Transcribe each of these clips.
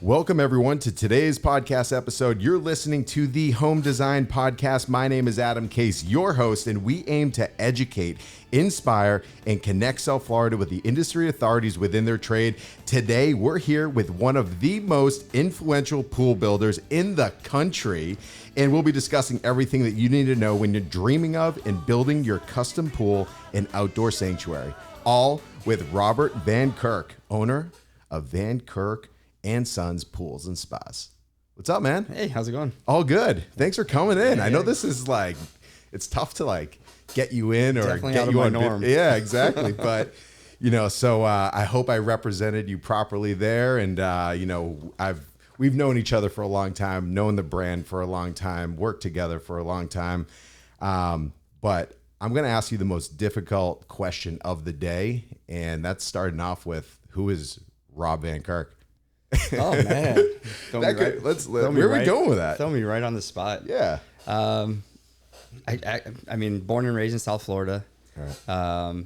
Welcome, everyone, to today's podcast episode. You're listening to the Home Design Podcast. My name is Adam Case, your host, and we aim to educate, inspire, and connect South Florida with the industry authorities within their trade. Today, we're here with one of the most influential pool builders in the country, and we'll be discussing everything that you need to know when you're dreaming of and building your custom pool and outdoor sanctuary. All with Robert Van Kirk, owner of Van Kirk Sons Pools and Spas. What's up, man? Hey, how's it going? All good. Thanks for coming in. I know this is it's tough to get you in or Definitely get out of you my on. norm. Yeah, exactly. But so I hope I represented you properly there. And we've known each other for a long time, known the brand for a long time, worked together for a long time. But I'm going to ask you the most difficult question of the day, and that's starting off with, who is Rob Van Kirk? Oh man, Where are we going with that? Throw me right on the spot. Yeah. I mean, born and raised in South Florida. Right.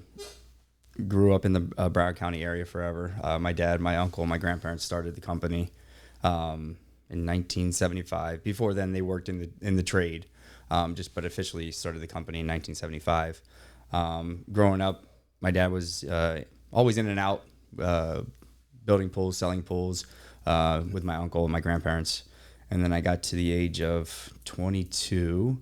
Grew up in the Broward County area forever. My dad, my uncle, my grandparents started the company in 1975. Before then, they worked in the trade, but officially started the company in 1975. Growing up, my dad was always in and out, building pools, selling pools, with my uncle and my grandparents. And then I got to the age of 22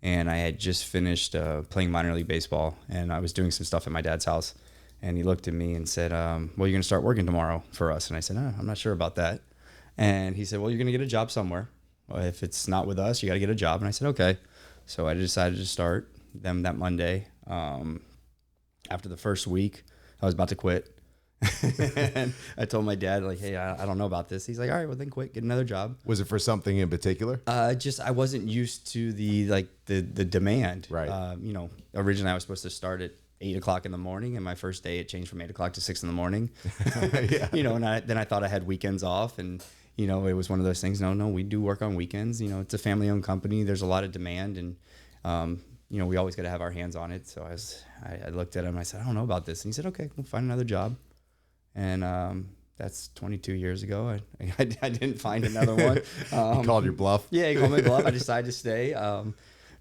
and I had just finished playing minor league baseball, and I was doing some stuff at my dad's house, and he looked at me and said, well, you're going to start working tomorrow for us. And I said, I'm not sure about that. And he said, well, you're going to get a job somewhere. Well, if it's not with us, you got to get a job. And I said, okay. So I decided to start them that Monday. After the first week, I was about to quit. And I told my dad, hey, I don't know about this. He's like, all right, well then quit, get another job. Was it for something in particular? I wasn't used to the demand. Right. Originally I was supposed to start at 8 o'clock in the morning, and my first day it changed from 8 o'clock to 6 in the morning. Yeah. And then I thought I had weekends off, and it was one of those things. No, we do work on weekends. It's a family owned company. There's a lot of demand, and we always got to have our hands on it. So I looked at him and I said, I don't know about this. And he said, okay, we'll find another job. And that's 22 years ago. I didn't find another one. He called your bluff. Yeah, he called my bluff. I decided to stay.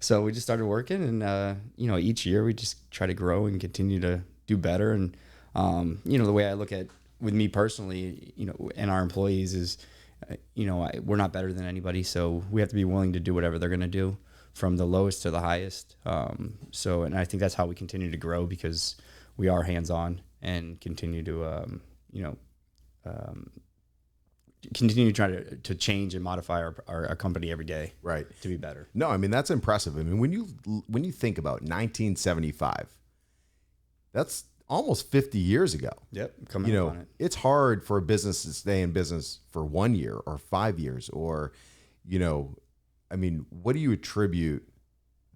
So we just started working, and each year we just try to grow and continue to do better. And the way I look at, with me personally, and our employees is, we're not better than anybody, so we have to be willing to do whatever they're going to do, from the lowest to the highest. And I think that's how we continue to grow, because we are hands-on and continue to, continue to try to change and modify our company every day, right, to be better. No, I mean, that's impressive. I mean, when you think about 1975, that's almost 50 years ago. Yep, coming up on it. It's hard for a business to stay in business for 1 year or 5 years, or, I mean, what do you attribute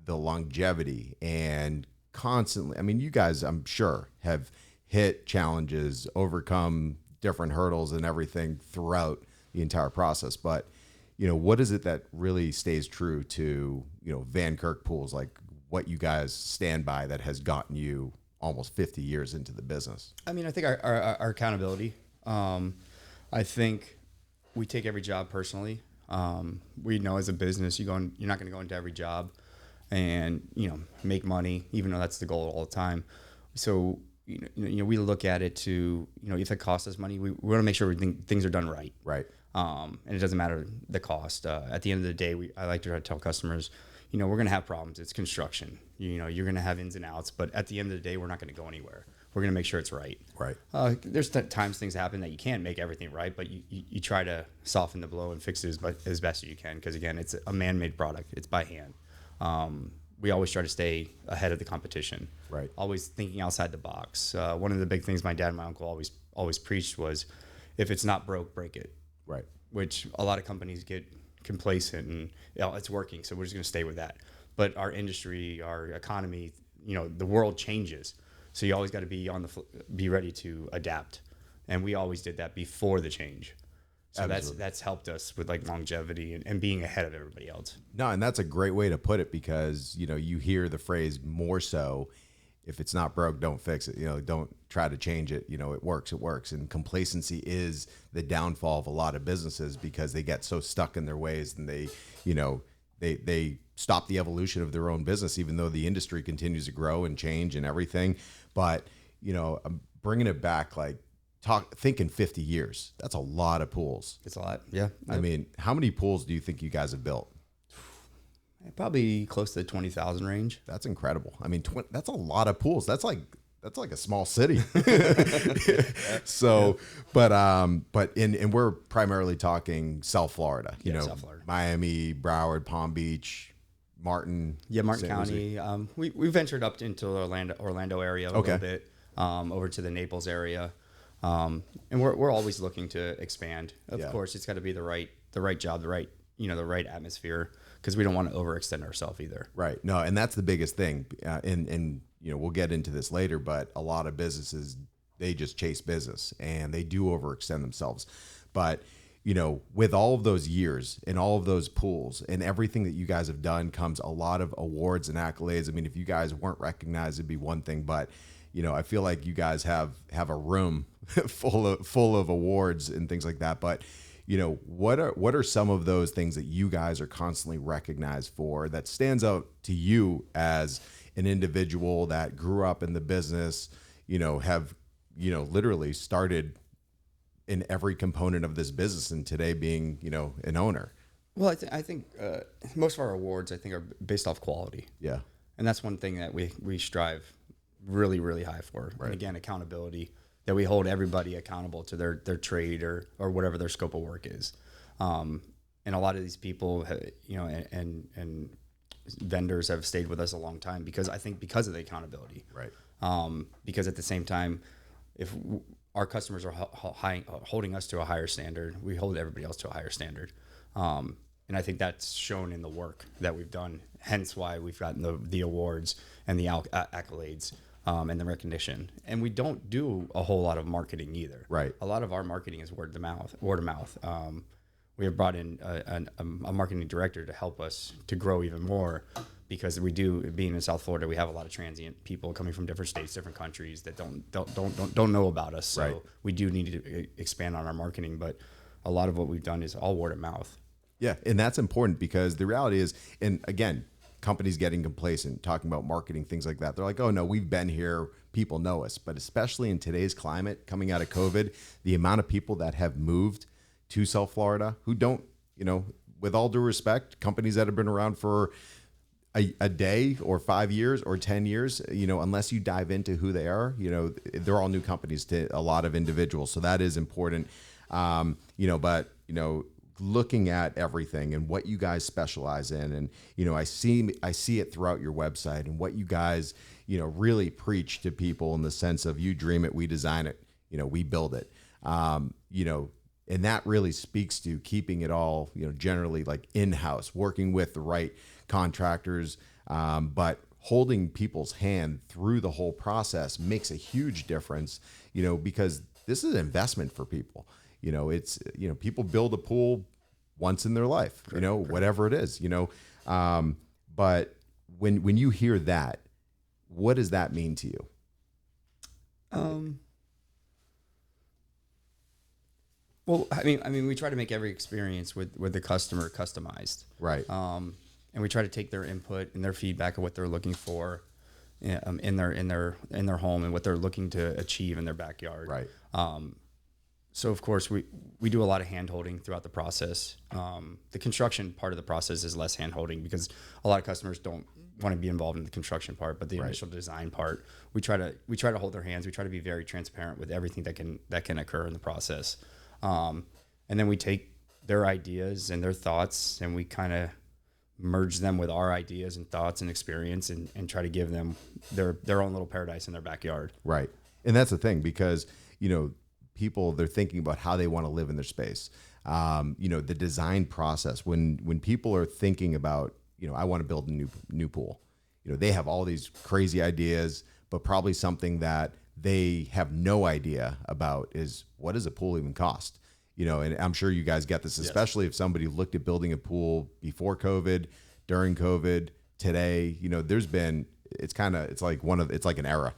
the longevity and constantly? I mean, you guys, I'm sure, have hit challenges, overcome different hurdles and everything throughout the entire process. But, what is it that really stays true to, Van Kirk Pools, like what you guys stand by that has gotten you almost 50 years into the business? I mean, I think our accountability. I think we take every job personally. We know as a business, you're not going to go into every job and, make money, even though that's the goal all the time. So, we look at it to, if it costs us money, we want to make sure things are done right. Right. And it doesn't matter the cost. At the end of the day, I like to try to tell customers, we're going to have problems. It's construction. You're going to have ins and outs, but at the end of the day, we're not going to go anywhere. We're going to make sure it's right. Right. There's times things happen that you can't make everything right, but you try to soften the blow and fix it as best as you can. Because again, it's a man-made product. It's by hand. We always try to stay ahead of the competition. Right. Always thinking outside the box. One of the big things my dad and my uncle always preached was, if it's not broke, break it. Right. Which a lot of companies get complacent and it's working, so we're just going to stay with that. But our industry, our economy, the world changes, so you always got to be ready to adapt. And we always did that before the change. So that's helped us with longevity and being ahead of everybody else. No, and that's a great way to put it, because you hear the phrase more so if it's not broke, don't fix it. Don't try to change it. It works. And complacency is the downfall of a lot of businesses because they get so stuck in their ways and they stop the evolution of their own business, even though the industry continues to grow and change and everything. But, I'm bringing it back, like thinking 50 years, that's a lot of pools. It's a lot. Yeah. I mean, how many pools do you think you guys have built? Probably close to the 20,000 range. That's incredible. I mean, that's a lot of pools. That's like a small city. So, yeah. But we're primarily talking South Florida, South Florida. Miami, Broward, Palm Beach, Martin. Yeah, Martin County. We ventured up into Orlando area a little bit, over to the Naples area. And we're always looking to expand. Of course, it's got to be the right job, the right atmosphere, because we don't want to overextend ourselves either. Right. No, and that's the biggest thing. And we'll get into this later, but a lot of businesses, they just chase business and they do overextend themselves. But, with all of those years and all of those pools and everything that you guys have done comes a lot of awards and accolades. I mean, if you guys weren't recognized, it'd be one thing, but I feel like you guys have a room full of awards and things like that. But what are some of those things that you guys are constantly recognized for that stands out to you as an individual that grew up in the business, have literally started in every component of this business and today being an owner? Well, I think most of our awards are based off quality. Yeah, and that's one thing that we strive really, really high for. Right. And again, accountability, that we hold everybody accountable to their trade or whatever their scope of work is. And a lot of these people, and vendors have stayed with us a long time because of the accountability. Right. Because at the same time, if our customers are holding us to a higher standard, we hold everybody else to a higher standard. And I think that's shown in the work that we've done, hence why we've gotten the awards and the accolades. And the recognition, and we don't do a whole lot of marketing either. Right. A lot of our marketing is word of mouth. We have brought in a marketing director to help us to grow even more, because being in South Florida, we have a lot of transient people coming from different states, different countries that don't know about us. So right. We do need to expand on our marketing, but a lot of what we've done is all word of mouth. Yeah, and that's important because the reality is, and again, companies getting complacent, talking about marketing, things like that. They're like, oh no, we've been here, people know us. But especially in today's climate, coming out of COVID, the amount of people that have moved to South Florida who don't, with all due respect, companies that have been around for a day or 5 years or 10 years, unless you dive into who they are, they're all new companies to a lot of individuals. So that is important. But looking at everything and what you guys specialize in, and I see it throughout your website and what you guys really preach to people in the sense of you dream it, we design it, we build it, and that really speaks to keeping it all generally like in-house, working with the right contractors, but holding people's hand through the whole process makes a huge difference, because this is an investment for people. It's, people build a pool once in their life, correct. Whatever it is, but when you hear that, what does that mean to you? Well, I mean, we try to make every experience with the customer customized. Right. And we try to take their input and their feedback of what they're looking for in their home and what they're looking to achieve in their backyard. Right. So of course we do a lot of hand holding throughout the process. The construction part of the process is less hand holding because a lot of customers don't want to be involved in the construction part, but the initial design part, we try to hold their hands. We try to be very transparent with everything that can occur in the process. And then we take their ideas and their thoughts and we kind of merge them with our ideas and thoughts and experience and try to give them their own little paradise in their backyard. Right. And that's the thing, because, people, they're thinking about how they want to live in their space. The design process, when people are thinking about, I want to build a new pool, they have all these crazy ideas, but probably something that they have no idea about is, what does a pool even cost? And I'm sure you guys get this, especially if somebody looked at building a pool before COVID, during COVID, today, there's been it's like an era.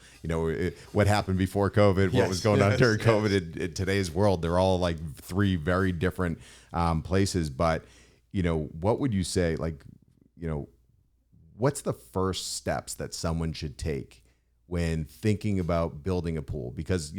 What happened before COVID, what was going on during COVID. In today's world, they're all like three very different places. But what would you say? What's the first steps that someone should take when thinking about building a pool? Because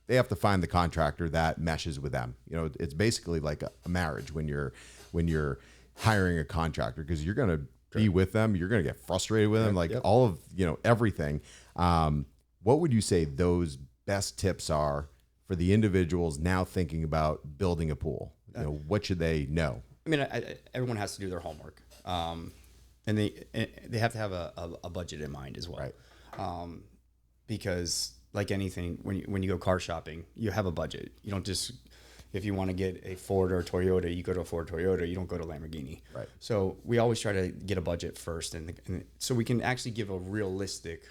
they have to find the contractor that meshes with them. It's basically like a marriage when you're hiring a contractor, because you're going to be with them. You're going to get frustrated with them, all of, everything. What would you say those best tips are for the individuals now thinking about building a pool? What should they know? I mean, everyone has to do their homework. And they have to have a budget in mind as well. Right. Because like anything, when you go car shopping, you have a budget. You don't just, if you want to get a Ford or a Toyota, you go to a Ford Toyota, you don't go to Lamborghini. Right. So we always try to get a budget first, and so we can actually give a realistic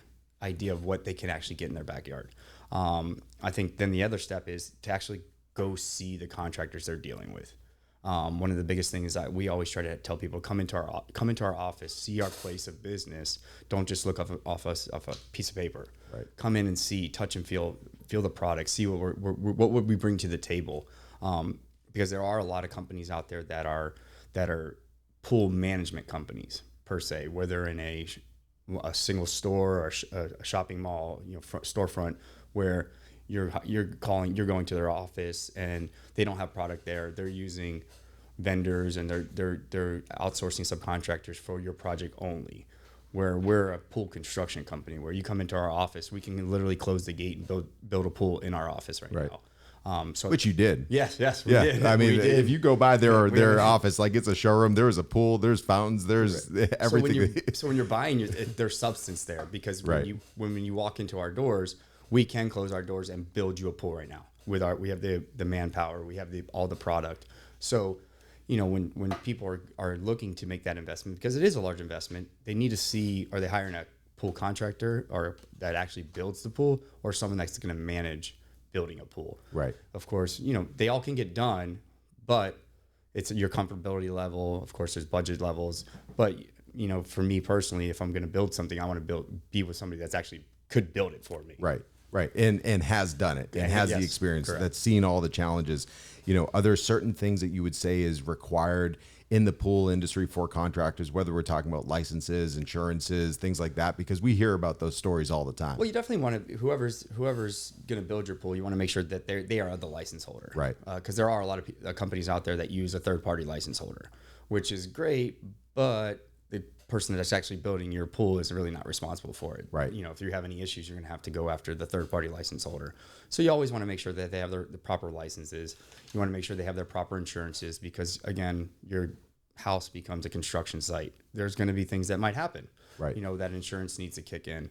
idea of what they can actually get in their backyard. I think then the other step is to actually go see the contractors they're dealing with. One of the biggest things that we always try to tell people: come into our office, see our place of business. Don't just look off a piece of paper. Right. Come in and see, touch and feel the product, see what would we bring to the table. Because there are a lot of companies out there that are pool management companies per se, where they're in a single store or a shopping mall, storefront, where you're going to their office and they don't have product there. They're using vendors and they're outsourcing subcontractors for your project only. Where we're a pool construction company, where you come into our office, we can literally close the gate and build a pool in our office right now. Which you did. Yes, we did. I mean, if you go by their office, like it's a showroom, there's a pool, there's fountains, there's everything. So when you're buying, there's substance there, because when you walk into our doors, we can close our doors and build you a pool right now. We have the manpower, we have all the product. So, when people are looking to make that investment, because it is a large investment, they need to see, are they hiring a pool contractor or that actually builds the pool, or someone that's going to manage building a pool. Right. Of course, they all can get done, but it's your comfortability level. Of course, there's budget levels, but for me personally, if I'm going to build something, I want to be with somebody that's actually could build it for me. Right. Right. And has done it and has the experience, that's seen all the challenges. Are there certain things that you would say is required in the pool industry for contractors, whether we're talking about licenses, insurances, things like that? Because we hear about those stories all the time. Well, you definitely want to, whoever's going to build your pool, you want to make sure that they are the license holder. Right. Because there are a lot of companies out there that use a third-party license holder, which is great, but the person that's actually building your pool is really not responsible for it. Right. If you have any issues, you're going to have to go after the third-party license holder. So you always want to make sure that they have the proper licenses. You want to make sure they have their proper insurances, because again, your house becomes a construction site. There's going to be things that might happen. Right. That insurance needs to kick in.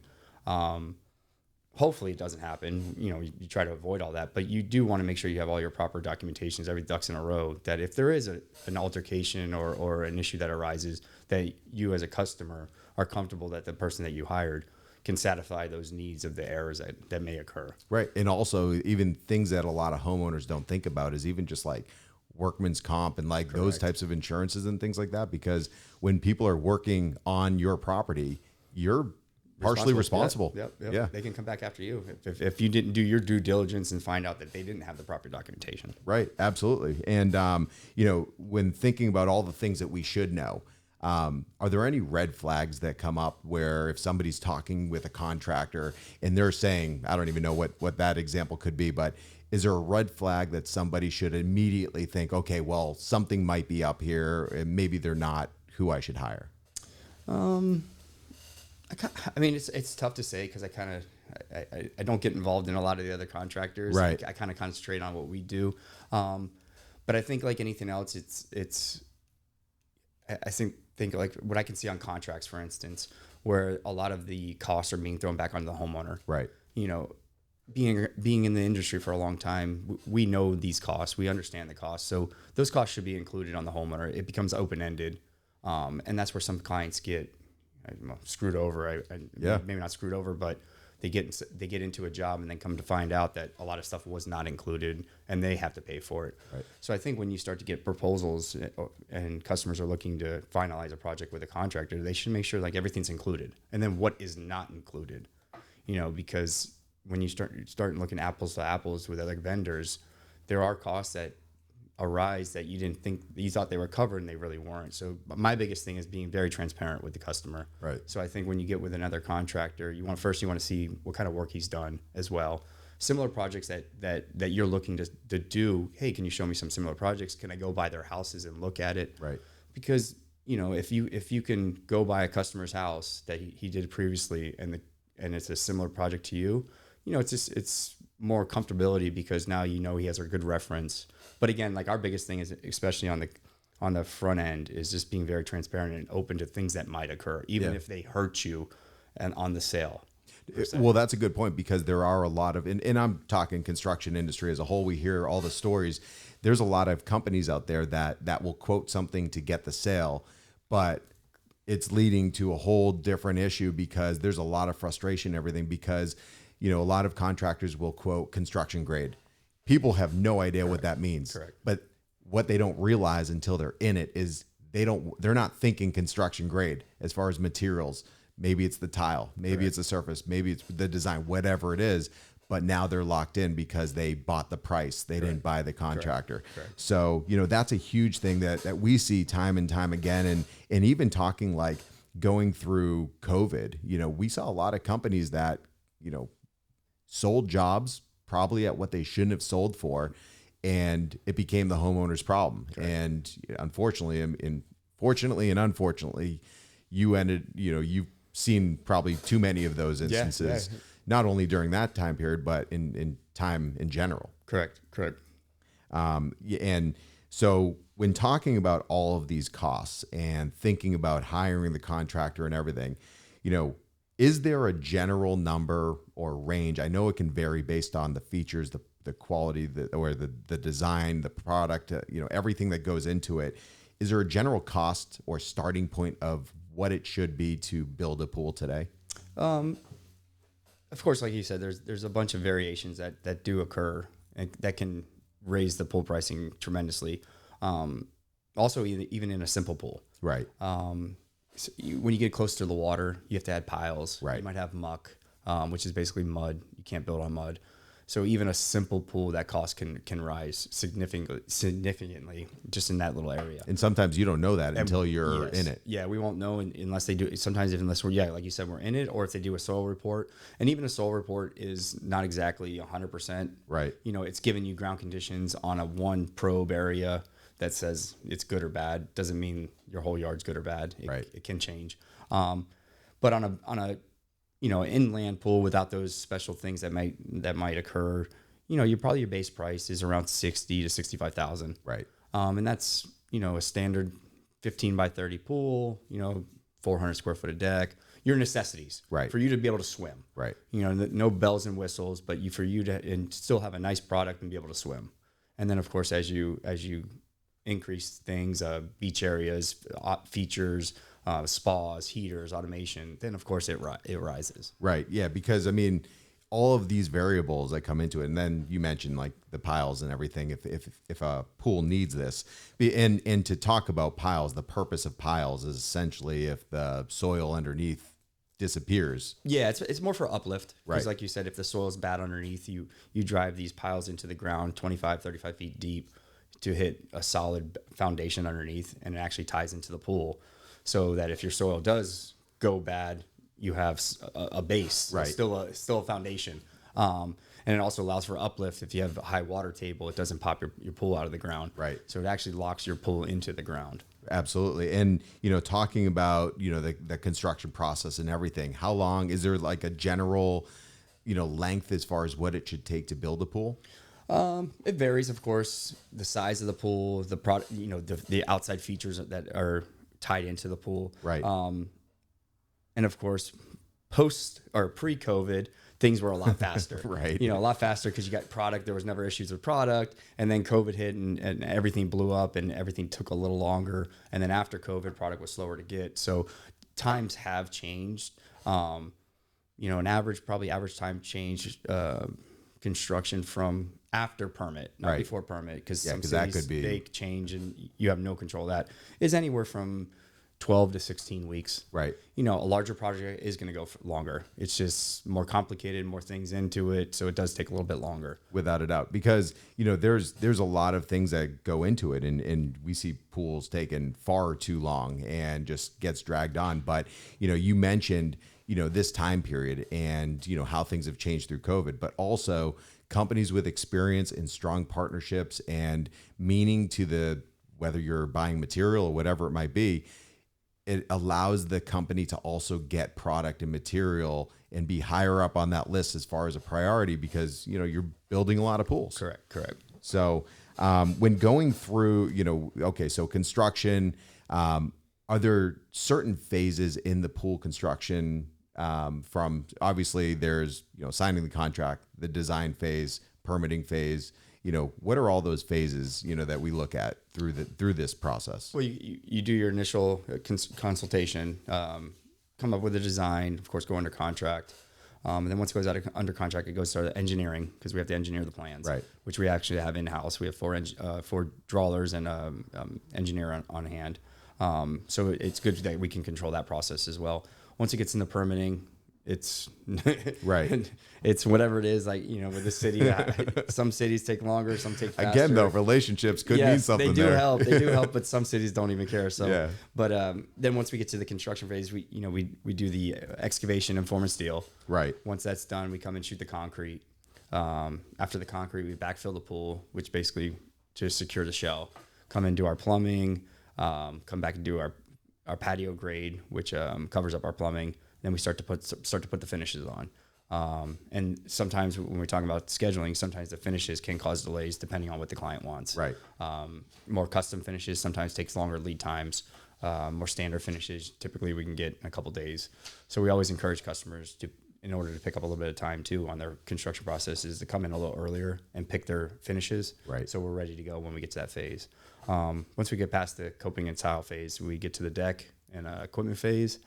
Hopefully it doesn't happen. You try to avoid all that, but you do want to make sure you have all your proper documentations, every ducks in a row, that if there is an altercation or an issue that arises, that you as a customer are comfortable that the person that you hired can satisfy those needs of the errors that may occur. Right. And also even things that a lot of homeowners don't think about is even just like workman's comp and like those types of insurances and things like that, because when people are working on your property, you're partially responsible. Yep. Yeah. They can come back after you if you didn't do your due diligence and find out that they didn't have the proper documentation. Right. Absolutely. And, when thinking about all the things that we should know, are there any red flags that come up where if somebody's talking with a contractor and they're saying, I don't even know what that example could be, but is there a red flag that somebody should immediately think, okay, well, something might be up here and maybe they're not who I should hire? I mean, it's tough to say, because I don't get involved in a lot of the other contractors. Right. I kind of concentrate on what we do. But I think like anything else, I think like what I can see on contracts, for instance, where a lot of the costs are being thrown back on the homeowner. Right. Being in the industry for a long time, we know these costs, we understand the costs. So those costs should be included on the homeowner. It becomes open-ended. And that's where some clients get screwed over. Maybe not screwed over, but they get into a job and then come to find out that a lot of stuff was not included and they have to pay for it. Right. So I think when you start to get proposals and customers are looking to finalize a project with a contractor, they should make sure like everything's included, and then what is not included, because when you start looking apples to apples with other vendors, there are costs that arise that you thought they were covered and they really weren't. So my biggest thing is being very transparent with the customer. Right. So I think when you get with another contractor, you want to see what kind of work he's done as well. Similar projects that you're looking to do. Hey, can you show me some similar projects? Can I go by their houses and look at it? Right. Because if you can go by a customer's house that he did previously and it's a similar project to you, it's more comfortability because now he has a good reference. But again, like our biggest thing is, especially on the front end, is just being very transparent and open to things that might occur, even if they hurt you and on the sale. Well, that's a good point, because there are a lot of, and I'm talking construction industry as a whole, we hear all the stories. There's a lot of companies out there that will quote something to get the sale, but it's leading to a whole different issue because there's a lot of frustration and everything, because a lot of contractors will quote construction grade. People have no idea what that means. Correct. But what they don't realize until they're in it is they're not thinking construction grade as far as materials. Maybe it's the tile, maybe it's the surface, maybe it's the design, whatever it is. But now they're locked in because they bought the price. They didn't buy the contractor. Correct. So, that's a huge thing that we see time and time again. And even talking like going through COVID, we saw a lot of companies that, sold jobs probably at what they shouldn't have sold for, and it became the homeowner's problem. Correct. And fortunately and unfortunately, you've seen probably too many of those instances, not only during that time period, but in time in general. Correct. And so when talking about all of these costs and thinking about hiring the contractor and everything, is there a general number or range? I know it can vary based on the features, the quality, the design, the product, everything that goes into it. Is there a general cost or starting point of what it should be to build a pool today? Of course, like you said, there's a bunch of variations that do occur and that can raise the pool pricing tremendously. Also, even in a simple pool. Right. So when you get close to the water, you have to add piles. Right. You might have muck, which is basically mud. You can't build on mud. So even a simple pool, that cost can rise significantly just in that little area. And sometimes you don't know that until you're in it. Yeah, we won't know unless they do. Sometimes unless like you said, we're in it, or if they do a soil report. And even a soil report is not exactly 100%. Right. It's giving you ground conditions on a one probe area that says it's good or bad. Doesn't mean your whole yard's good or bad. It can change. But on a inland pool without those special things that might occur, your base price is around 60 to 65,000. Right. And that's, a standard 15 by 30 pool, 400 square foot of deck, your necessities. Right. For you to be able to swim. Right. No bells and whistles, but for you to and still have a nice product and be able to swim. And then of course, as you increase things, beach areas, features, spas, heaters, automation, then of course it rises. Right. Yeah. Because all of these variables that come into it, and then you mentioned like the piles and everything. If a pool needs this, and to talk about piles, the purpose of piles is essentially if the soil underneath disappears. Yeah, it's more for uplift. Because right. Like you said, if the soil is bad underneath, you drive these piles into the ground 25, 35 feet deep to hit a solid foundation underneath, and it actually ties into the pool so that if your soil does go bad, you have a base, right. still a foundation. And it also allows for uplift. If you have a high water table, it doesn't pop your pool out of the ground. Right. So it actually locks your pool into the ground. Absolutely. And, talking about, the construction process and everything, how long is there like a general, length as far as what it should take to build a pool? It varies, of course, the size of the pool, the product, the outside features that are tied into the pool. Right. And of course, post or pre-COVID, things were a lot faster. Right. A lot faster because you got product. There was never issues with product. And then COVID hit and everything blew up and everything took a little longer. And then after COVID, product was slower to get. So times have changed. an average time change construction from after permit, not before permit, because some cities, that could be, they change and you have no control of that, is anywhere from 12 to 16 weeks. Right. A larger project is going to go for longer. It's just more complicated, more things into it. So it does take a little bit longer. Without a doubt. Because, there's a lot of things that go into it. And we see pools taking far too long and just gets dragged on. But, you mentioned, this time period and, how things have changed through COVID, but also companies with experience and strong partnerships and meaning to whether you're buying material or whatever it might be, it allows the company to also get product and material and be higher up on that list as far as a priority because, you're building a lot of pools. Correct. So when going through, so construction, are there certain phases in the pool construction from obviously there's, signing the contract, the design phase, permitting phase, what are all those phases, that we look at through this process? Well, you do your initial consultation, come up with a design, of course, go under contract. And then once it goes under contract, it goes to engineering because we have to engineer the plans, right? Which we actually have in-house. We have four drawers and engineer on hand. So it's good that we can control that process as well. Once it gets into permitting, it's right. It's whatever it is, like, with the city, some cities take longer, some take faster. Again, though, relationships could mean something. They do there. help. They do help, but some cities don't even care. So, yeah. But then once we get to the construction phase, we do the excavation and form and steel. Right. Once that's done, we come and shoot the concrete. After the concrete, we backfill the pool, which basically to secure the shell. Come and do our plumbing. Come back and do our patio grade, which covers up our plumbing. Then we start to put the finishes on. And sometimes when we're talking about scheduling, sometimes the finishes can cause delays depending on what the client wants. Right. More custom finishes sometimes takes longer lead times. More standard finishes, typically we can get in a couple days. So we always encourage customers to, in order to pick up a little bit of time too on their construction processes, to come in a little earlier and pick their finishes. Right. So we're ready to go when we get to that phase. Once we get past the coping and tile phase, we get to the deck and equipment phase.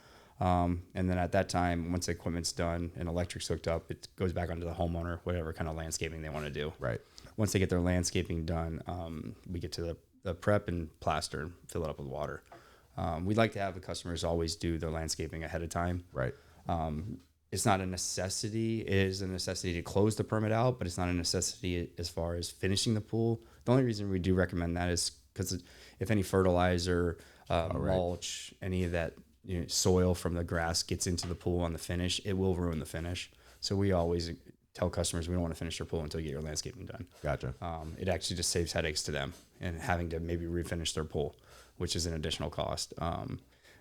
And then at that time, once the equipment's done and electric's hooked up, it goes back onto the homeowner, whatever kind of landscaping they want to do. Right. Once they get their landscaping done, we get to the prep and plaster and fill it up with water. We'd like to have the customers always do their landscaping ahead of time. Right. It's not a necessity. It is a necessity to close the permit out, but it's not a necessity as far as finishing the pool. The only reason we do recommend that is because if any fertilizer, mulch, any of that soil from the grass gets into the pool on the finish, it will ruin the finish. So we always tell customers we don't want to finish their pool until you get your landscaping done. Gotcha. It actually just saves headaches to them and having to maybe refinish their pool, which is an additional cost.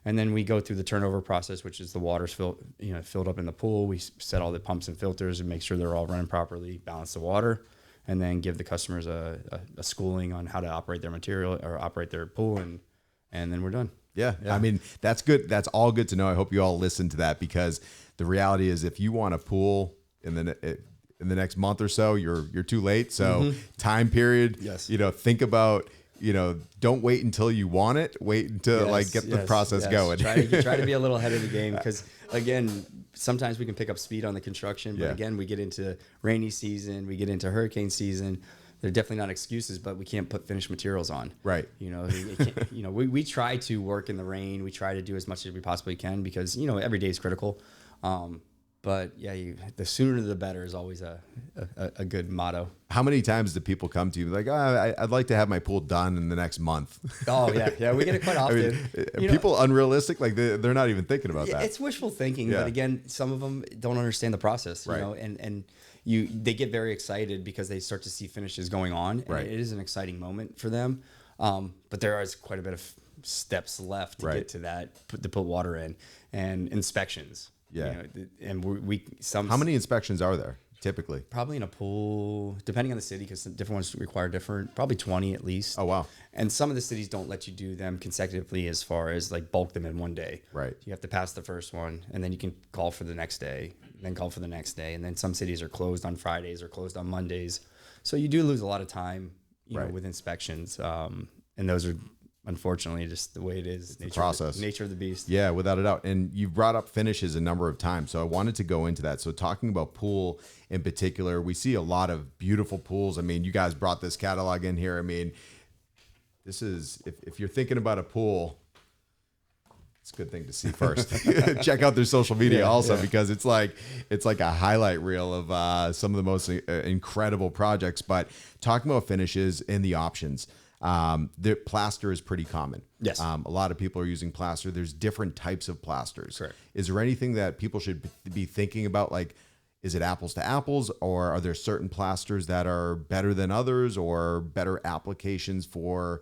And then we go through the turnover process, which is the water's filled up in the pool. We set all the pumps and filters and make sure they're all running properly, balance the water, and then give the customers a schooling on how to operate their material or operate their pool, and then we're done. Yeah. I mean, that's good. That's all good to know. I hope you all listen to that because the reality is if you want a pool in the next month or so, you're too late. So time period, yes. Think about, don't wait until you want it. Wait until get the process going. Try to be a little ahead of the game because again, sometimes we can pick up speed on the construction, but again, we get into rainy season, we get into hurricane season. They're definitely not excuses, but we can't put finished materials on. Right. We try to work in the rain. We try to do as much as we possibly can because, every day is critical. But yeah, the sooner the better is always a good motto. How many times do people come to you like, I'd like to have my pool done in the next month? Oh yeah, we get it quite often. People unrealistic, like they're not even thinking about that. It's wishful thinking, but again, some of them don't understand the process, and they get very excited because they start to see finishes going on. And it is an exciting moment for them, but there is quite a bit of steps left to get to that, to put water in, and inspections. Yeah. And how many inspections are there typically? Probably in a pool, depending on the city, because different ones require different, probably 20 at least. Oh, wow. And some of the cities don't let you do them consecutively as far as like bulk them in one day. Right. You have to pass the first one and then you can call for the next day, then call for the next day. And then some cities are closed on Fridays or closed on Mondays. So you do lose a lot of time, with inspections. And those are unfortunately just the way it is. The process. Nature of the beast. Yeah, without a doubt. And you've brought up finishes a number of times, so I wanted to go into that. So talking about pool in particular, we see a lot of beautiful pools. I mean, you guys brought this catalog in here. I mean, this is, if you're thinking about a pool, it's a good thing to see first. Check out their social media because it's like a highlight reel of some of the most incredible projects. But talking about finishes and the options, the plaster is pretty common. Yes. A lot of people are using plaster. There's different types of plasters. Correct. Is there anything that people should be thinking about? Like, is it apples to apples, or are there certain plasters that are better than others, or better applications for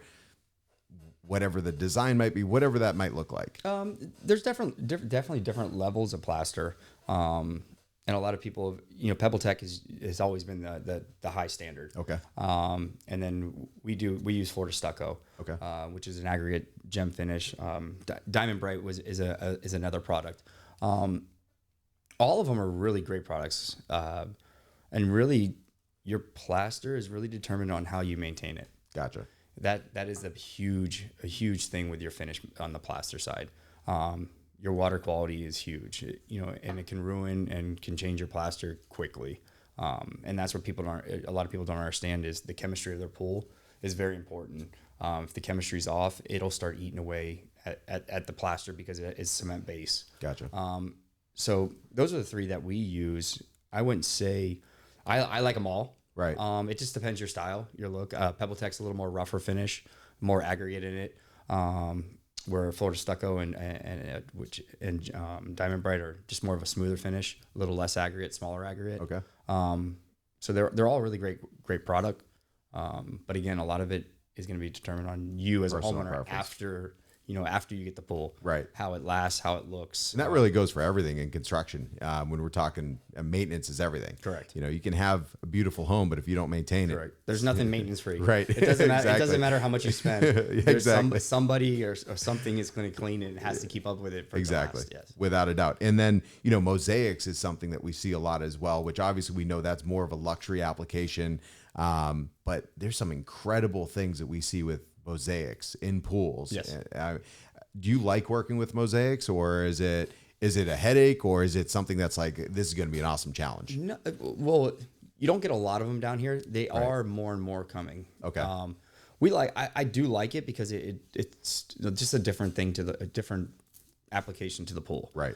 whatever the design might be, whatever that might look like? There's definitely different levels of plaster. And a lot of people, Pebble Tech has always been the high standard. Okay. And then we use Florida stucco. Okay. Which is an aggregate gem finish. Diamond Bright is another product. All of them are really great products. And really, your plaster is really determined on how you maintain it. Gotcha. That is a huge thing with your finish on the plaster side. Your water quality is huge, and it can ruin and can change your plaster quickly. And that's what a lot of people don't understand is the chemistry of their pool is very important. If the chemistry's off, it'll start eating away at the plaster because it is cement base. Gotcha. So those are the three that we use. I wouldn't say I like them all. Right. It just depends your style, your look. Pebble Tech's a little more rougher finish, more aggregate in it. Where Florida stucco and Diamond Bright are just more of a smoother finish, a little less aggregate, smaller aggregate. Okay. So they're all really great product. But again, a lot of it is going to be determined on you as Personal a homeowner preference. after you get the pool, right? How it lasts, how it looks. And that really goes for everything in construction. When we're talking maintenance is everything. Correct. You can have a beautiful home, but if you don't maintain Correct. There's nothing maintenance free. Right. It doesn't matter. Exactly. It doesn't matter how much you spend. Exactly. Somebody or something is going to clean it and has to keep up with it. For Exactly. The last, yes. Without a doubt. And then, mosaics is something that we see a lot as well, which obviously we know that's more of a luxury application. But there's some incredible things that we see with mosaics in pools. Yes. Do you like working with mosaics, or is it a headache, or is it something that's like, this is going to be an awesome challenge? No, well, you don't get a lot of them down here. They are more and more coming. Okay. I do like it because it's just a different thing a different application to the pool. Right.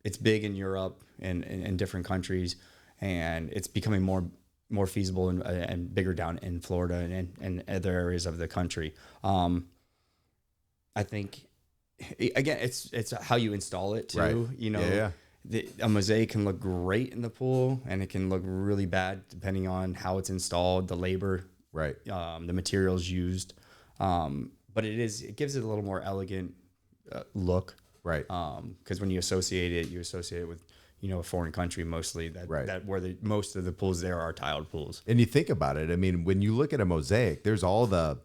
It's big in Europe and in different countries, and it's becoming more feasible and bigger down in Florida and other areas of the country. I think, again, it's how you install it too. Right. A mosaic can look great in the pool, and it can look really bad depending on how it's installed, the labor, right, the materials used. But it gives it a little more elegant look, right? Because when you associate it with a foreign country mostly. That where most of the pools there are tiled pools. And you think about it, I mean, when you look at a mosaic, there's all the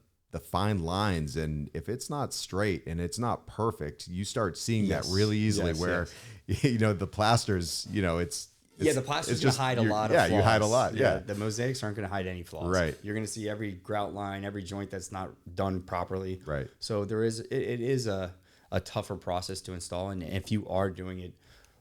fine lines, and if it's not straight and it's not perfect, you start seeing that really easily. The plasters, the plaster's going to hide a lot of flaws. You hide a lot. Yeah. The mosaics aren't going to hide any flaws. Right. You're going to see every grout line, every joint that's not done properly. Right. So it is a tougher process to install. And if you are doing it,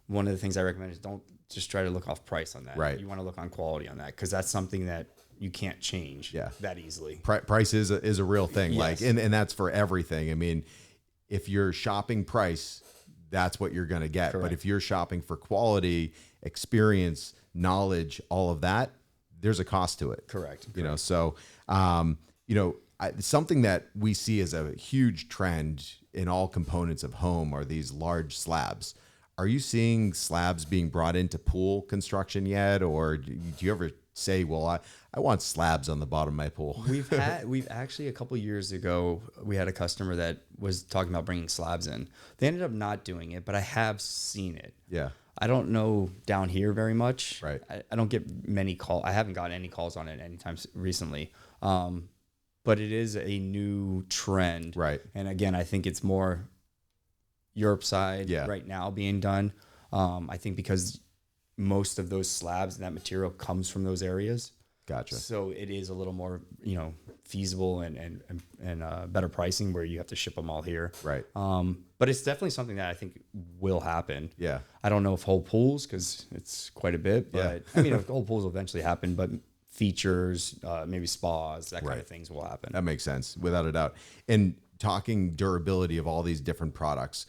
one of the things I recommend is don't just try to look off price on that. Right. You want to look on quality on that, because that's something that you can't change that easily. Price is a real thing. Yes. And that's for everything. I mean, if you're shopping price, that's what you're going to get. Correct. But if you're shopping for quality, experience, knowledge, all of that, there's a cost to it. Correct. Something that we see as a huge trend in all components of home are these large slabs. Are you seeing slabs being brought into pool construction yet? Or do you ever say, well, I want slabs on the bottom of my pool? We've actually, a couple of years ago, we had a customer that was talking about bringing slabs in. They ended up not doing it, but I have seen it. Yeah. I don't know down here very much. Right. I don't get many calls. I haven't gotten any calls on it anytime recently. But it is a new trend. Right. And again, I think it's more Europe side right now being done. I think because most of those slabs and that material comes from those areas. Gotcha. So it is a little more, feasible and better pricing where you have to ship them all here. Right. But it's definitely something that I think will happen. Yeah. I don't know if whole pools, because it's quite a bit, but I mean, if whole pools will eventually happen, but features, maybe spas, that kind of things will happen. That makes sense, without a doubt. And talking durability of all these different products,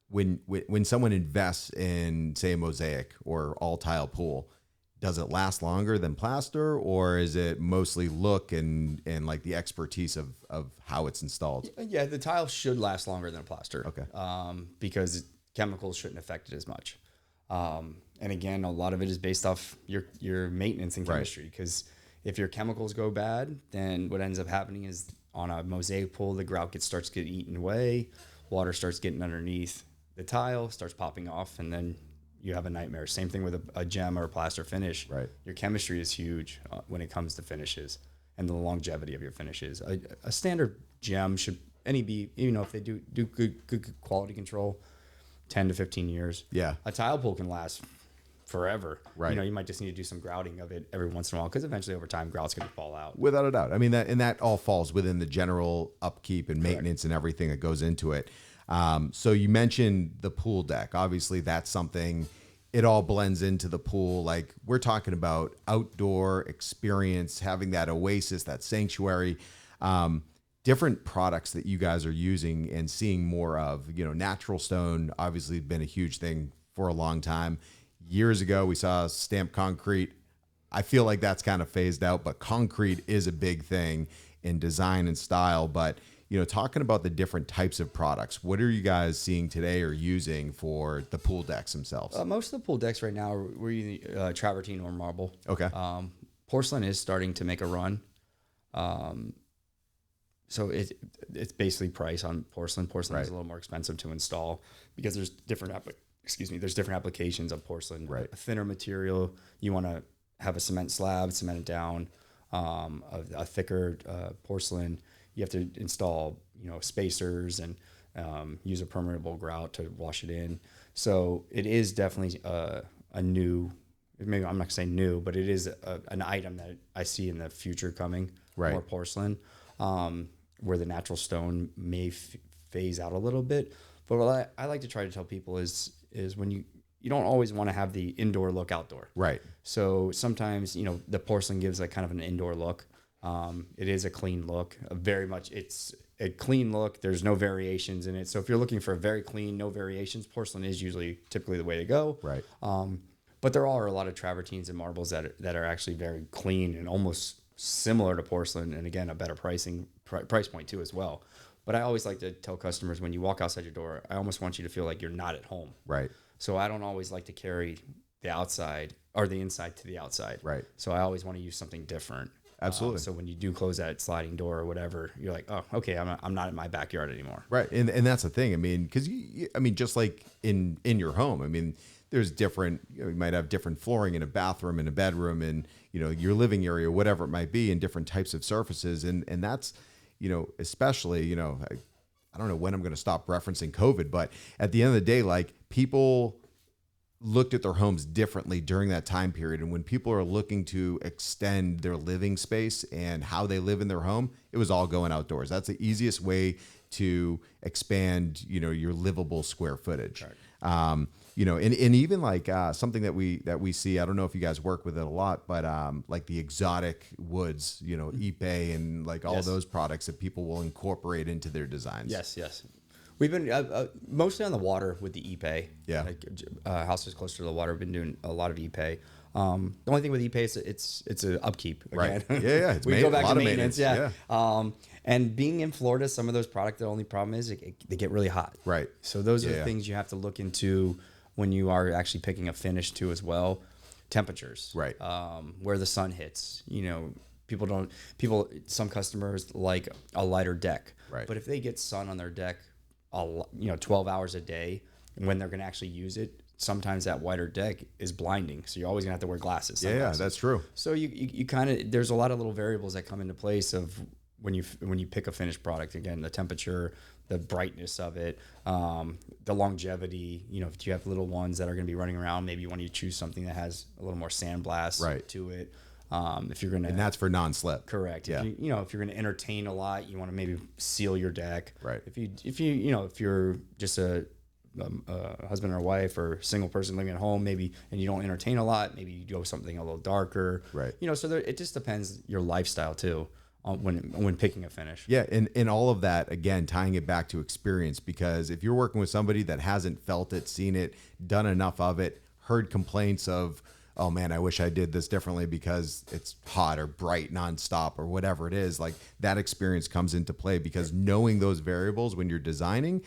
when someone invests in, say, a mosaic or all tile pool, does it last longer than plaster, or is it mostly look and like the expertise of how it's installed? Yeah, the tile should last longer than a plaster. Okay. Because chemicals shouldn't affect it as much. And again, a lot of it is based off your maintenance and chemistry. Because if your chemicals go bad, then what ends up happening is on a mosaic pool, the grout starts getting eaten away, water starts getting underneath the tile, starts popping off, and then you have a nightmare. Same thing with a gem or a plaster finish. Right. Your chemistry is huge when it comes to finishes and the longevity of your finishes. A standard gem should be, if they do good quality control, 10 to 15 years. Yeah. A tile pool can last forever. Right. You might just need to do some grouting of it every once in a while, because eventually over time grout's going to fall out. Without a doubt. I mean, that all falls within the general upkeep and maintenance and everything that goes into it. So you mentioned the pool deck. Obviously, that's something, it all blends into the pool. Like, we're talking about outdoor experience, having that oasis, that sanctuary, different products that you guys are using and seeing more of. Natural stone obviously been a huge thing for a long time. Years ago, we saw stamped concrete. I feel like that's kind of phased out, but concrete is a big thing in design and style. But talking about the different types of products, what are you guys seeing today or using for the pool decks themselves? Most of the pool decks right now, we're using travertine or marble. Okay. Porcelain is starting to make a run. So it's basically price on porcelain. Porcelain is a little more expensive to install because there's different applications of porcelain. Right. A thinner material, you want to have a cement slab, cement it down. A thicker porcelain, you have to install, spacers and use a permeable grout to wash it in. So it is definitely a new, maybe I'm not gonna say new, but it is an item that I see in the future coming. Right. More porcelain, where the natural stone may phase out a little bit. But what I like to try to tell people is when you don't always want to have the indoor look outdoor. Right. So sometimes, the porcelain gives like kind of an indoor look. It is a clean look, it's a clean look. There's no variations in it. So if you're looking for a very clean, no variations, porcelain is typically the way to go. Right. But there are a lot of travertines and marbles that are actually very clean and almost similar to porcelain. And again, a better price point too as well. But I always like to tell customers, when you walk outside your door, I almost want you to feel like you're not at home. Right. So I don't always like to carry the outside or the inside to the outside. Right. So I always want to use something different. Absolutely. So when you do close that sliding door or whatever, you're like, oh, okay, I'm not in my backyard anymore. Right. And that's the thing. I mean, because just like in your home, I mean, there's different, you might have different flooring in a bathroom, in a bedroom, and your living area, whatever it might be, and different types of surfaces. And that's, especially, I don't know when I'm going to stop referencing COVID, but at the end of the day, like, people looked at their homes differently during that time period. And when people are looking to extend their living space and how they live in their home, it was all going outdoors. That's the easiest way to expand, your livable square footage. Right. And even like something that we see, I don't know if you guys work with it a lot, but like the exotic woods, Ipe and like all those products that people will incorporate into their designs. Yes. We've been mostly on the water with the Ipe. Yeah. Like houses closer to the water, we've been doing a lot of Ipe. The only thing with Ipe is it's an upkeep. Again. Right. Yeah. It's we go back to maintenance. Yeah. And being in Florida, some of those products, the only problem is they get really hot. Right. So those are the things you have to look into when you are actually picking a finish too as well. Temperatures. Right. Where the sun hits. Some customers like a lighter deck. Right. But if they get sun on their deck 12 hours a day, and when they're going to actually use it, sometimes that wider deck is blinding. So you're always going to have to wear glasses. Yeah, that's true. So you kind of, there's a lot of little variables that come into place of when you pick a finished product. Again, the temperature, the brightness of it, the longevity. If you have little ones that are going to be running around, maybe you want to choose something that has a little more sandblast to it. If you're gonna, and that's for non-slip. correct. Yeah. If if you're gonna entertain a lot, you want to maybe seal your deck. Right. If you're just a husband or wife or single person living at home, maybe, and you don't entertain a lot, maybe you go something a little darker. Right. So it just depends your lifestyle too on when picking a finish. Yeah, and all of that, again, tying it back to experience, because if you're working with somebody that hasn't felt it, seen it, done enough of it, heard complaints of, oh man, I wish I did this differently because it's hot or bright nonstop or whatever it is, like that experience comes into play, because knowing those variables when you're designing,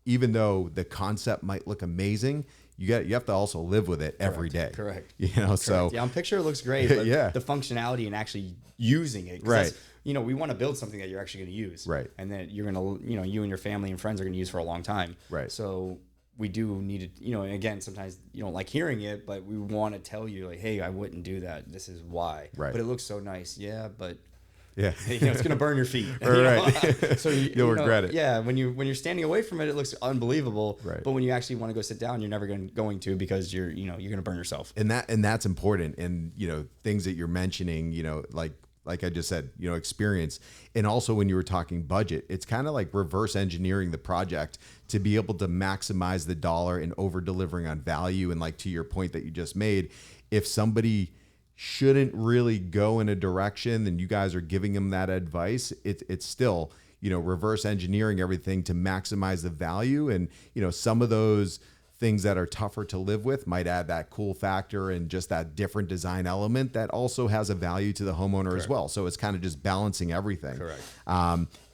even though the concept might look amazing, you have to also live with it every day. Correct. So yeah, on picture it looks great, but Yeah. the functionality and actually using it, 'cause Right. that's, we want to build something that you're actually going to use, Right. and that you're going to, you and your family and friends are going to use for a long time, Right. So we do need to, and again, sometimes you don't like hearing it, but we want to tell you, like, hey, I wouldn't do that, this is why. Right. But it looks so nice. Yeah, but yeah, it's going to burn your feet. Right. So You'll regret it. Yeah, when you're standing away from it, it looks unbelievable. Right. But when you actually want to go sit down, you're never going to, because you're going to burn yourself. and that's important. And things that you're mentioning, like I just said, experience. And also when you were talking budget, it's kind of like reverse engineering the project to be able to maximize the dollar and over delivering on value. And like to your point that you just made, if somebody shouldn't really go in a direction, then you guys are giving them that advice. It's still, reverse engineering everything to maximize the value. And, some of those things that are tougher to live with might add that cool factor and just that different design element that also has a value to the homeowner as well. So it's kind of just balancing everything. Correct.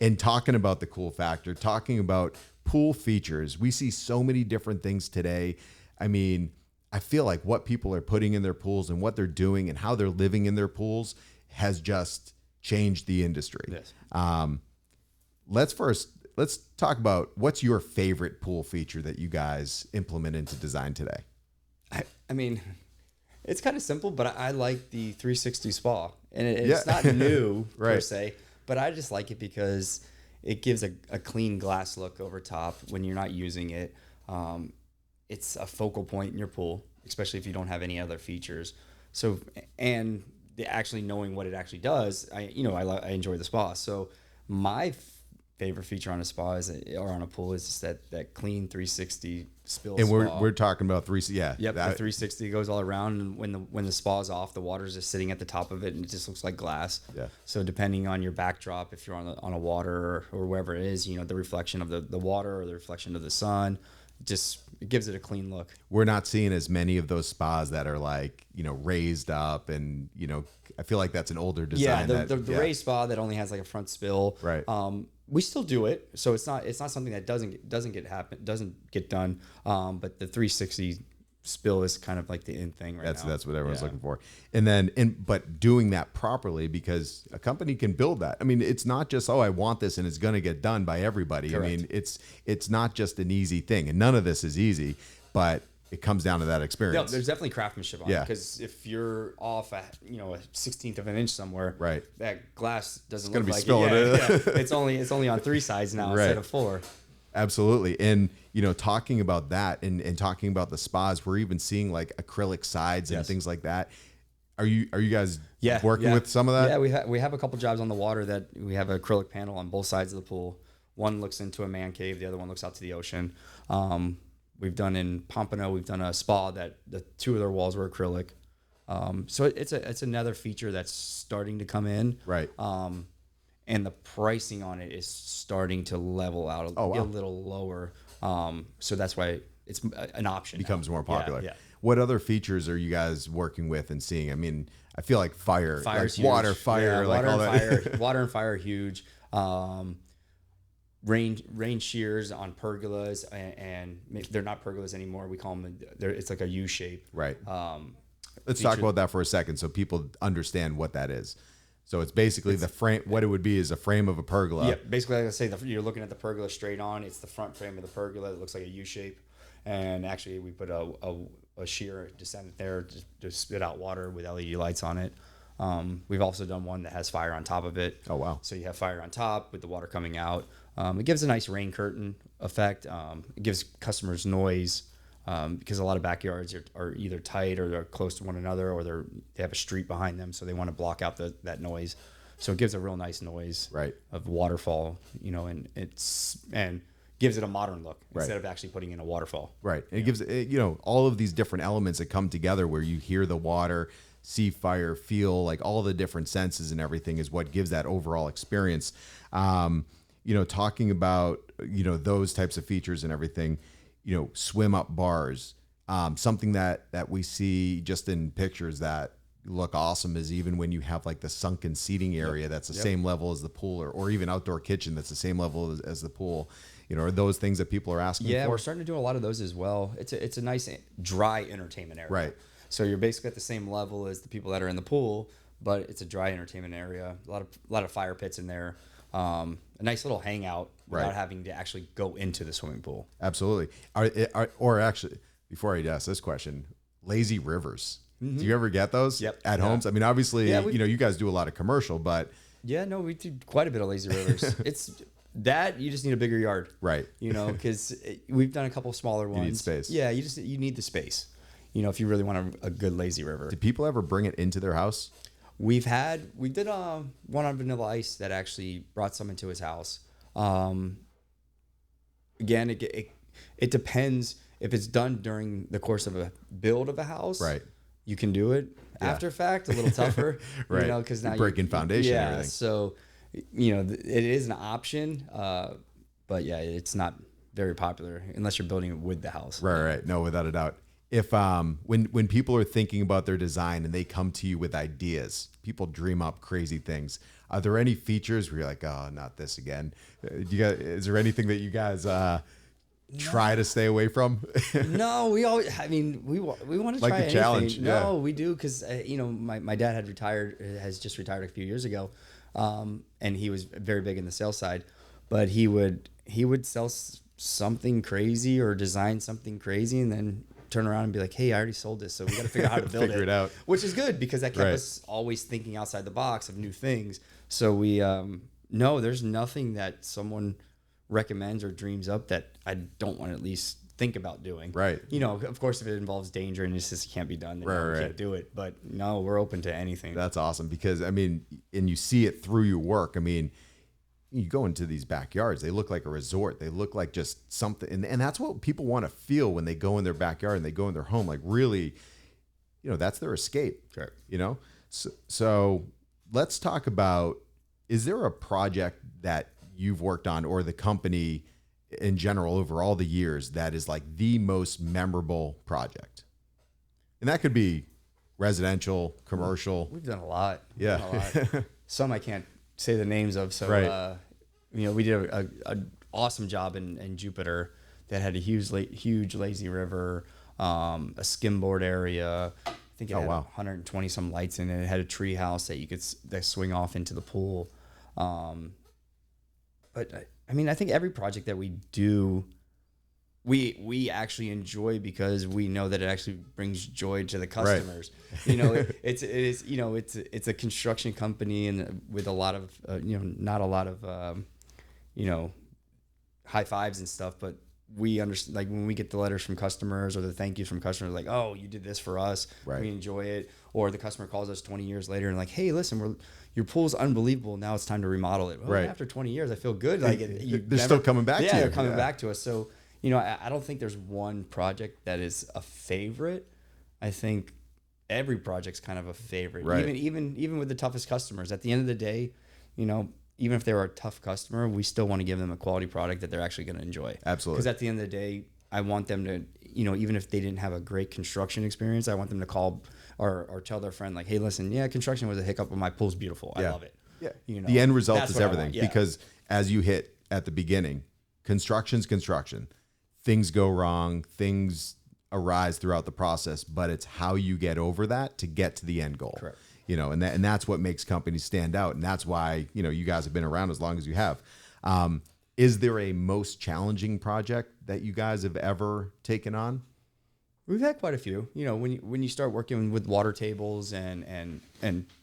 And talking about the cool factor, talking about pool features, we see so many different things today. I mean, I feel like what people are putting in their pools and what they're doing and how they're living in their pools has just changed the industry. Yes. Let's talk about what's your favorite pool feature that you guys implement into design today. I mean, it's kind of simple, but I like the 360 spa, and it's not new Right. per se, but I just like it because it gives a clean glass look over top when you're not using it. It's a focal point in your pool, especially if you don't have any other features. So, and actually knowing what it actually does, I enjoy the spa. So my favorite feature on a spa or on a pool is just that clean 360 spill. And spa. we're talking about yeah. Yep, the 360 goes all around, and when the spa's off, the water's just sitting at the top of it, and it just looks like glass. Yeah. So depending on your backdrop, if you're on a water or wherever it is, the reflection of the water or the reflection of the sun, it gives it a clean look. We're not seeing as many of those spas that are like, raised up, and, I feel like that's an older design. Yeah, the raised spa that only has like a front spill. Right. We still do it, so it's not something that doesn't get done. But the 360 spill is kind of like the in thing right now. That's what everyone's looking for. And then, but doing that properly, because a company can build that. I mean, it's not just, I want this and it's going to get done by everybody. Correct. I mean, it's not just an easy thing, and none of this is easy, but it comes down to that experience. No, there's definitely craftsmanship on it, because if you're off at a 1/16 of an inch somewhere, Right. that glass doesn't gonna look be like spilling it. Yeah. It's only on 3 sides now Right. instead of 4. Absolutely. And, talking about that and talking about the spas, we're even seeing like acrylic sides and Yes. things like that. Are you guys Yeah, working with some of that? Yeah, we have a couple jobs on the water that we have an acrylic panel on both sides of the pool. One looks into a man cave, the other one looks out to the ocean. We've done in Pompano, we've done a spa that the 2 of their walls were acrylic. So it's another feature that's starting to come in. Right. And the pricing on it is starting to level out a little lower. So that's why it's an option. Becomes more popular. Yeah. What other features are you guys working with and seeing? I mean, I feel like Fire's like huge. water, fire, Yeah, like all that. Water and fire are huge. Rain shears on pergolas, and they're not pergolas anymore. We call them, it's like a U shape. Right. Let's talk about that for a second so people understand what that is. So it's basically the frame. What it would be is a frame of a pergola. Yeah, basically, like I say, you're looking at the pergola straight on. It's the front frame of the pergola that looks like a U shape, and actually we put a shear descendant there to spit out water with LED lights on it. We've also done one that has fire on top of it. Oh wow! So you have fire on top with the water coming out. It gives a nice rain curtain effect. It gives customers noise because a lot of backyards are either tight or they're close to one another, or they have a street behind them, so they want to block out that noise. So it gives a real nice noise of waterfall, and gives it a modern look instead of actually putting in a waterfall. Right. And it gives all of these different elements that come together where you hear the water, see fire, feel, like all the different senses and everything is what gives that overall experience. Talking about, those types of features and everything, swim up bars, something that we see just in pictures that look awesome is even when you have like the sunken seating area that's the same level as the pool, or even outdoor kitchen that's the same level as the pool. Are those things that people are asking for? Yeah, we're starting to do a lot of those as well. It's a nice dry entertainment area. Right. So you're basically at the same level as the people that are in the pool, but it's a dry entertainment area. A lot of fire pits in there. A nice little hangout without having to actually go into the swimming pool. Absolutely. Or actually, before I ask this question, lazy rivers. Mm-hmm. Do you ever get those at homes? I mean, obviously, you guys do a lot of commercial, but yeah, no, we do quite a bit of lazy rivers. It's that you just need a bigger yard, right? Because we've done a couple smaller ones. You need space. Yeah, you need the space. If you really want a good lazy river. Do people ever bring it into their house? We did one on Vanilla Ice that actually brought some into his house. Again, it depends if it's done during the course of a build of a house. Right. You can do it. After fact, a little tougher. Right. Because now you're breaking foundation. Yeah. And everything. So, it is an option. But yeah, it's not very popular unless you're building it with the house. Right. No, without a doubt. If when people are thinking about their design and they come to you with ideas, people dream up crazy things. Are there any features where you're like, oh, not this again? Is there anything that you guys try to stay away from? No, we want to try anything. Challenge. No, we do because my dad has just retired a few years ago, and he was very big in the sales side, but he would sell something crazy or design something crazy and then turn around and be like, hey, I already sold this, so we got to figure out how to build it out. Which is good because that kept us always thinking outside the box of new things. So we no, there's nothing that someone recommends or dreams up that I don't want to at least think about doing. Right. Of course, if it involves danger and it just can't be done, then we can't do it. But no, we're open to anything. That's awesome because and you see it through your work. You go into these backyards, they look like a resort. They look like just something. And that's what people want to feel when they go in their backyard and they go in their home. Like really, that's their escape. Sure. So let's talk about, is there a project that you've worked on or the company in general over all the years that is like the most memorable project? And that could be residential, commercial. We've done a lot. Yeah. Some I can't say the names of. So, we did a awesome job in Jupiter that had a huge lazy river, a skimboard area. I think it had 120 some lights in it. It had a tree house that you could swing off into the pool. But I think every project that we do, we actually enjoy because we know that it actually brings joy to the customers. Right. It's a construction company and with a lot of not a lot of high fives and stuff, but we understand, like when we get the letters from customers or the thank yous from customers, like, oh, you did this for us, we enjoy it. Or the customer calls us 20 years later and like, hey, listen, your pool's unbelievable. Now it's time to remodel it. Well, after 20 years, I feel good. Like they're still coming back to you. Yeah, they're coming back to us. So, I don't think there's one project that is a favorite. I think every project's kind of a favorite. Right. Even with the toughest customers. At the end of the day, even if they were a tough customer, we still want to give them a quality product that they're actually going to enjoy. Absolutely. Because at the end of the day, I want them to, even if they didn't have a great construction experience, I want them to call or tell their friend like, hey, listen, construction was a hiccup, but my pool's beautiful. I love it. Yeah. The end result is everything. Because as you hit at the beginning, construction's construction. Things go wrong, things arise throughout the process, but it's how you get over that to get to the end goal. Correct. And that's what makes companies stand out. And that's why, you guys have been around as long as you have. Is there a most challenging project that you guys have ever taken on? We've had quite a few. When you start working with water tables and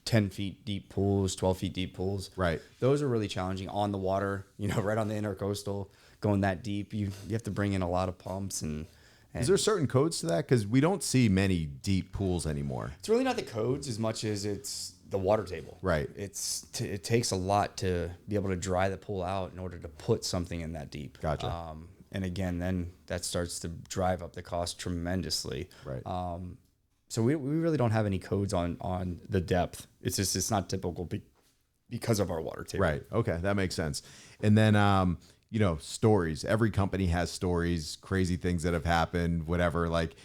10 feet deep pools, 12 feet deep pools, right? Those are really challenging on the water. Right on the intercoastal, going that deep. You have to bring in a lot of pumps and Is there certain codes to that? Because we don't see many deep pools anymore. It's really not the codes as much as it's the water table. Right. It takes a lot to be able to dry the pool out in order to put something in that deep. Gotcha. And again, then that starts to drive up the cost tremendously. Right. So we really don't have any codes on the depth. It's not typical because of our water table. Right. Okay. That makes sense. And then, stories. Every company has stories, crazy things that have happened, whatever. Like,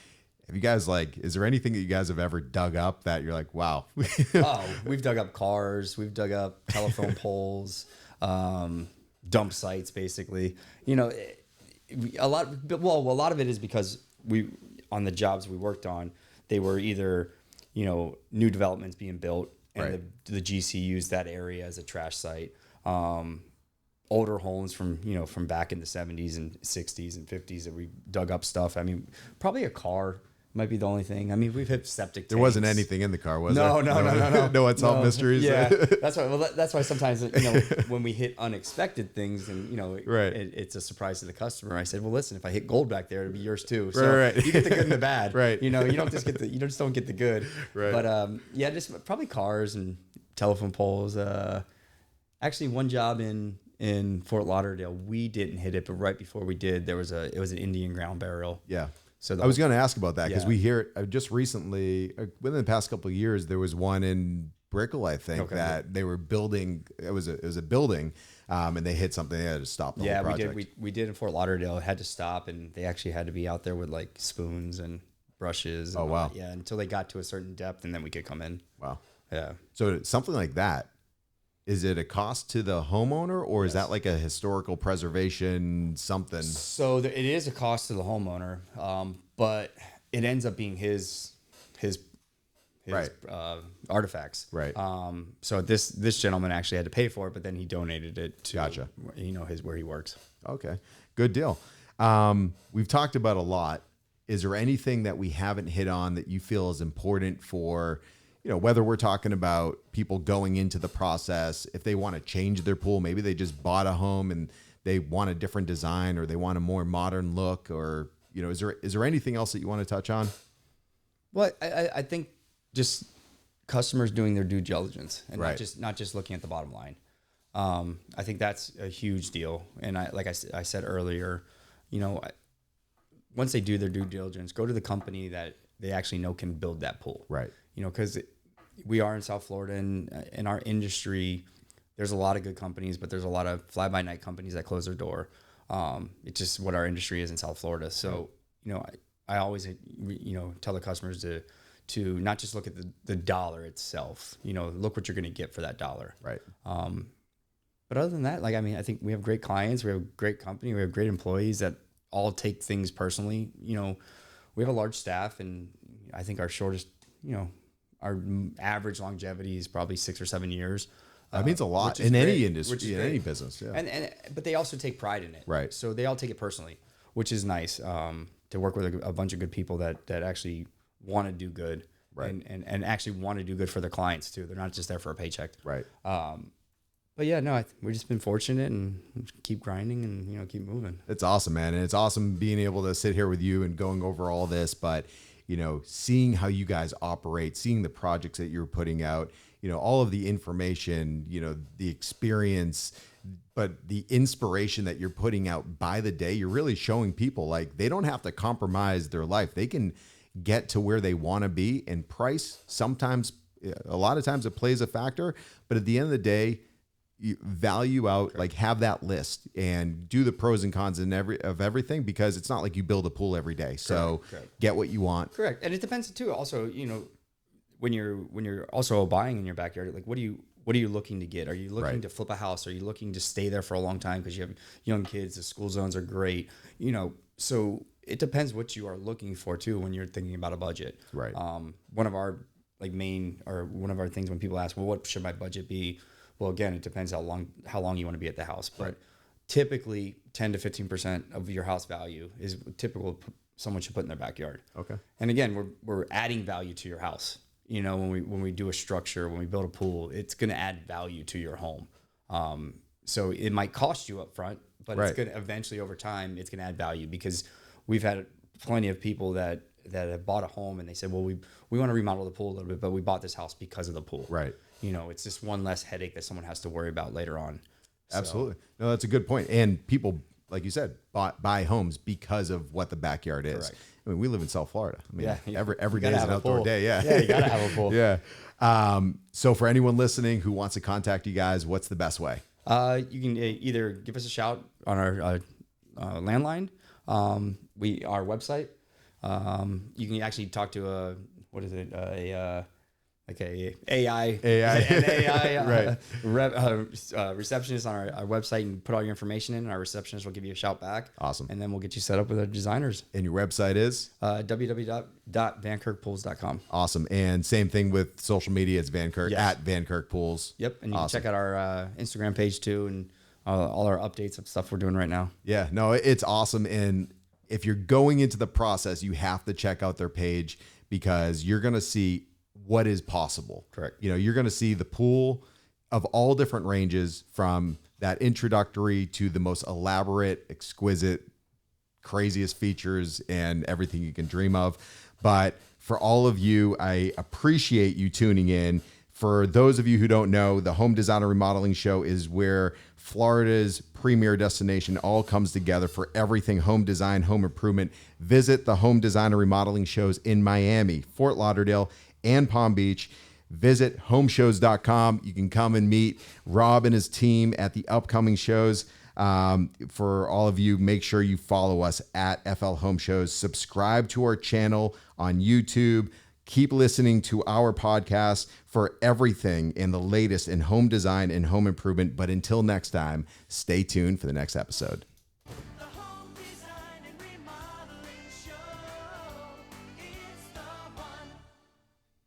have you guys is there anything that you guys have ever dug up that you're like, wow? Oh, we've dug up cars. We've dug up telephone poles, dump sites, basically. A lot of it is because on the jobs we worked on, they were either, new developments being built and right. the GC used that area as a trash site. Older homes from back in the 70s and 60s and 50s that we dug up stuff. I mean, probably a car might be the only thing. I mean, we've hit septic tanks. There wasn't anything in the car, was there? No. No unsolved mysteries. Yeah, that's why. Well, that's why sometimes when we hit unexpected things and right. it's a surprise to the customer. I said, well, listen, if I hit gold back there, it'll be yours too. So right. you get the good and the bad. Right. You don't just get you just don't get the good. Right. But just probably cars and telephone poles. Actually, one job in Fort Lauderdale, we didn't hit it, but right before we did, it was an Indian ground burial. Yeah. So I was going to ask about that because Yeah. we hear it just recently, within the past couple of years, there was one in Brickell, I think, that they were building. It was a building, and they hit something. They had to stop the whole project. We did in Fort Lauderdale. It had to stop, and they actually had to be out there with like spoons and brushes. And oh wow! Yeah, until they got to a certain depth, and then we could come in. Wow. Yeah. So something like that. Is it a cost to the homeowner, or is that like a historical preservation something? So it is a cost to the homeowner, but it ends up being his right. Artifacts. Right. So this gentleman actually had to pay for it, but then he donated it to Gotcha. Where he works. Okay, good deal. We've talked about a lot. Is there anything that we haven't hit on that you feel is important for? Whether we're talking about people going into the process, if they want to change their pool, maybe they just bought a home and they want a different design or they want a more modern look, or, is there anything else that you want to touch on? Well, I think just customers doing their due diligence and right. not just looking at the bottom line. I think that's a huge deal. And like I said earlier, once they do their due diligence, go to the company that they actually know can build that pool. Right. Because we are in South Florida, and in our industry, there's a lot of good companies, but there's a lot of fly-by-night companies that close their door. It's just what our industry is in South Florida. So, I always, tell the customers to not just look at the dollar itself. Look what you're going to get for that dollar. Right. But other than that, I think we have great clients, we have a great company, we have great employees that all take things personally. We have a large staff, and I think our shortest, our average longevity is probably 6 or 7 years. That means a lot in any industry, in any business. Yeah. But they also take pride in it. Right. So they all take it personally, which is nice to work with a bunch of good people that actually want to do good. Right. And actually want to do good for their clients too. They're not just there for a paycheck. Right. But yeah, no, we've just been fortunate and keep grinding and, keep moving. It's awesome, man. And it's awesome being able to sit here with you and going over all this, but seeing how you guys operate, seeing the projects that you're putting out, all of the information, the experience, but the inspiration that you're putting out by the day, you're really showing people like they don't have to compromise their life. They can get to where they want to be, and price sometimes, a lot of times it plays a factor, but at the end of the day, you value out, Correct. Like have that list and do the pros and cons of everything, because it's not like you build a pool every day. So Correct. Get what you want. Correct. And it depends too. Also, when you're also buying in your backyard, like what are you looking to get? Are you looking Right. to flip a house? Are you looking to stay there for a long time because you have young kids? The school zones are great. So it depends what you are looking for too when you're thinking about a budget. Right. One of our one of our things when people ask, well, what should my budget be? Well, again, it depends how long you want to be at the house, but Right. typically 10 to 15% of your house value is typical someone should put in their backyard. Okay. And again, we're adding value to your house. When we do a structure, when we build a pool, it's going to add value to your home. So it might cost you up front, but Right. it's going to eventually over time, it's going to add value, because we've had plenty of people that have bought a home and they said, well, we want to remodel the pool a little bit, but we bought this house because of the pool. Right. You know, it's just one less headache that someone has to worry about later on. Absolutely. No, that's a good point. And people, like you said, buy homes because of what the backyard is. Correct. I mean, we live in South Florida. I mean, Yeah, every day is an outdoor day. Yeah. Yeah, you gotta have a pool. Yeah. So for anyone listening who wants to contact you guys, what's the best way? You can either give us a shout on our landline, our website. You can actually talk to like a AI Right. Receptionist on our website, and put all your information in, and our receptionist will give you a shout back. Awesome. And then we'll get you set up with our designers. And your website is? www.vankirkpools.com. Awesome. And same thing with social media. It's Van Kirk, Yes. at Van Kirk Pools. Yep. And you Awesome. can check out our Instagram page too, and all our updates of stuff we're doing right now. Yeah, no, it's awesome. And if you're going into the process, you have to check out their page because you're going to see what is possible. Correct. You know, you're going to see the pool of all different ranges, from that introductory to the most elaborate, exquisite, craziest features and everything you can dream of. But for all of you, I appreciate you tuning in. For those of you who don't know, the Home Designer Remodeling Show is where Florida's premier destination all comes together for everything home design, home improvement. Visit the Home Designer Remodeling shows in Miami, Fort Lauderdale, and Palm Beach. Visit homeshows.com. You can come and meet Rob and his team at the upcoming shows. For all of you, make sure you follow us at FL Home Shows. Subscribe to our channel on YouTube. Keep listening to our podcast for everything in the latest in home design and home improvement. But until next time, stay tuned for the next episode.